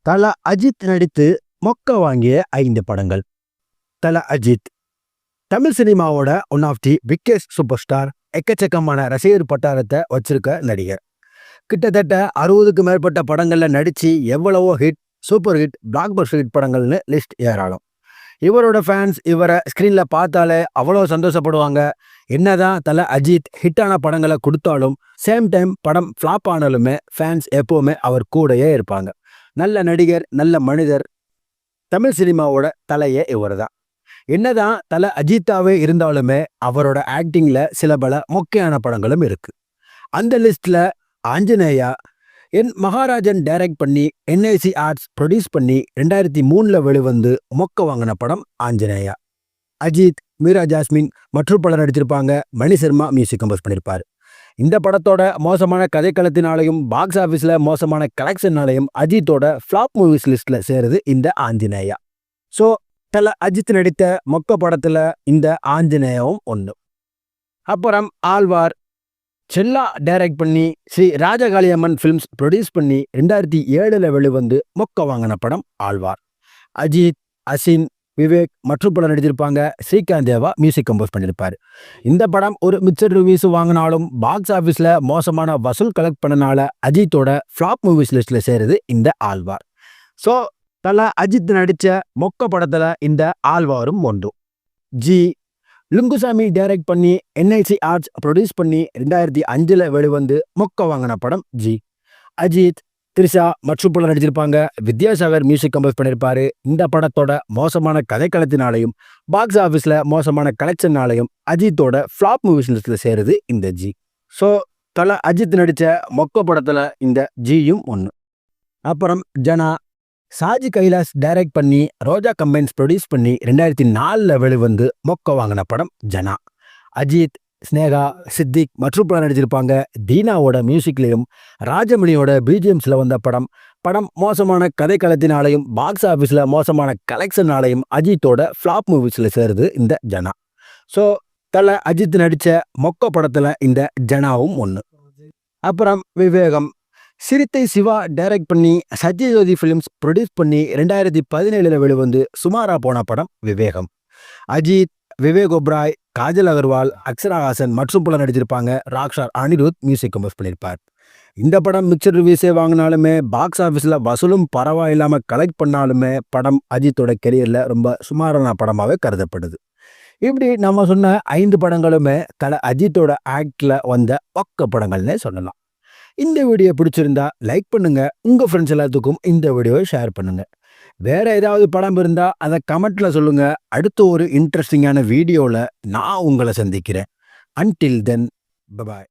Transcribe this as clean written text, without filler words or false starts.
தல அஜித் நடித்து மொக்க வாங்கிய 5 படங்கள். தல அஜித் தமிழ் சினிமாவோட one of the biggest superstar. எக்கச்சக்கமான ரசிகர் பட்டாரத்தை வச்சிருக்க நடிகர். கிட்டத்தட்ட 60க்கு மேற்பட்ட படங்கள்ல நடிச்சு எவ்வளவோ hit, super hit, blockbuster hit படங்கள்னு லிஸ்ட் ஏறாலும். இவரோட ஃபேன்ஸ் இவரை ஸ்க்ரீன்ல பார்த்தாலே அவ்வளோ சந்தோஷப்படுவாங்க. என்னதான் தல அஜித் ஹிட்டான படங்களை கொடுத்தாலும் சேம் டைம் படம் ஃப்ளாப் ஆனாலுமே ஃபேன்ஸ் எப்போவுமே அவர் கூடயே இருப்பாங்க. நல்ல நடிகர், நல்ல மனிதர். தமிழ் சினிமாவோட தலையே இவர் தான். என்னதான் தல அஜித்தாவே இருந்தாலுமே அவரோட ஆக்டிங்ல சில பல மொக்கையான படங்களும் இருக்கு. அந்த லிஸ்ட்ல ஆஞ்சநேயா, என் மகாராஜன் டைரக்ட் பண்ணி என்ஐசி ஆர்ட்ஸ் ப்ரொடியூஸ் பண்ணி 2003 வெளிவந்து மொக்க வாங்கின படம் ஆஞ்சநேயா. அஜித், மீரா ஜாஸ்மின் மற்றும் பலர் நடிச்சிருப்பாங்க. மணி சர்மா மியூசிக் கம்போஸ் பண்ணியிருப்பார். இந்த படத்தோட மோசமான கதைக்களத்தினாலையும் பாக்ஸ் ஆஃபீஸில் மோசமான கலெக்ஷனாலையும் அஜித்தோட ஃப்ளாப் மூவிஸ் லிஸ்ட்ல சேருது இந்த ஆஞ்சநேயா. ஸோ தல அஜித் நடித்த மொக்க படத்தில் இந்த ஆஞ்சநேயாவும் ஒன்று. அப்புறம் ஆழ்வார், செல்லா டைரக்ட் பண்ணி ஸ்ரீ ராஜகாளியம்மன் ஃபிலிம்ஸ் ப்ரொடியூஸ் பண்ணி 2007 வெளிவந்து மொக்க வாங்கின படம் ஆழ்வார். அஜித், அசின், விவேக் மற்றும் படம் நடிச்சிருப்பாங்க. ஸ்ரீகாந்த் தேவா மியூசிக் கம்போஸ் பண்ணியிருப்பார். இந்த படம் ஒரு மிக்சர் ரிவ்யூஸ் வாங்கினாலும் பாக்ஸ் ஆஃபீஸில் மோசமான வசூல் கலெக்ட் பண்ணனால அஜித்தோட ஃப்ளாப் மூவிஸ் லிஸ்ட்டில் சேருது இந்த ஆழ்வார். ஸோ தல அஜித் நடித்த மொக்க படத்தில் இந்த ஆழ்வாரும் ஒன்று. ஜி லுங்குசாமி டைரக்ட் பண்ணி என்ஐசி ஆர்ட்ஸ் ப்ரொடியூஸ் பண்ணி 2005 வெளிவந்து மொக்க வாங்கின படம் ஜி. அஜித், த்ரிஷா மற்றும் பலர் நடிச்சிருப்பாங்க. வித்யாசாகர் மியூசிக் கம்போஸ் பண்ணியிருப்பாரு. இந்த படத்தோட மோசமான கதைக்களத்தினாலையும் பாக்ஸ் ஆஃபீஸில் மோசமான கலெக்ஷனாலையும் அஜித்தோட ஃப்ளாப் மூவிஸ் லிஸ்ட்டில் சேருது இந்த ஜி. ஸோ தல அஜித் நடித்த மொக்க படத்தில் இந்த ஜியும் ஒன்று. அப்புறம் ஜனா, சாஜி கைலாஸ் டைரக்ட் பண்ணி ரோஜா கம்பைன்ஸ் ப்ரொடியூஸ் பண்ணி 2004 வெளிவந்து மொக்க வாங்கின படம் ஜனா. அஜித், ஸ்னேகா, சித்திக் மற்றும் பலர் நடிச்சிருப்பாங்க. தீனாவோட மியூசிக்லையும் ராஜமணியோட பிஜிஎம்ஸில் வந்த படம் மோசமான கதைக்களத்தினாலையும் பாக்ஸ் ஆஃபீஸில் மோசமான கலெக்ஷனாலையும் அஜித்தோட ஃப்ளாப் மூவிஸில் சேருது இந்த ஜனா. ஸோ தல அஜித் நடித்த மொக்க படத்தில் இந்த ஜனாவும் ஒன்று. அப்புறம் விவேகம், சிறுத்தை சிவா டைரக்ட் பண்ணி சத்யஜோதி ஃபிலிம்ஸ் ப்ரொடியூஸ் பண்ணி 2017 வெளிவந்து சுமாரா போன படம் விவேகம். அஜித், விவேக் ஒப்ராய், காஜல் அகர்வால், அக்ஷரா ஹாசன் மற்றும் பலர் நடிச்சிருப்பாங்க. ராக்ஸ்டார் அனிருத் மியூசிக் கம்போஸ் பண்ணியிருப்பார். இந்த படம் மிக்சர் ரிவ்யூஸே வாங்கினாலுமே பாக்ஸ் ஆஃபீஸில் வசூலும் பரவாயில்லாமல் கலெக்ட் பண்ணாலுமே படம் அஜித்தோட கெரியரில் ரொம்ப சுமாரான படமாகவே கருதப்படுது. இப்படி நம்ம சொன்ன 5 படங்களுமே தல அஜித்தோட ஆக்டில் வந்த பக்க படங்கள்னே சொல்லலாம். இந்த வீடியோ பிடிச்சிருந்தா லைக் பண்ணுங்க. உங்கள் ஃப்ரெண்ட்ஸ் எல்லாத்துக்கும் இந்த வீடியோவை ஷேர் பண்ணுங்க. வேற ஏதாவது படம் இருந்தால் அதை கமெண்ட்ல சொல்லுங்க. அடுத்த ஒரு இன்ட்ரெஸ்டிங்கான வீடியோவில் நான் உங்களை சந்திக்கிறேன். Until then, by.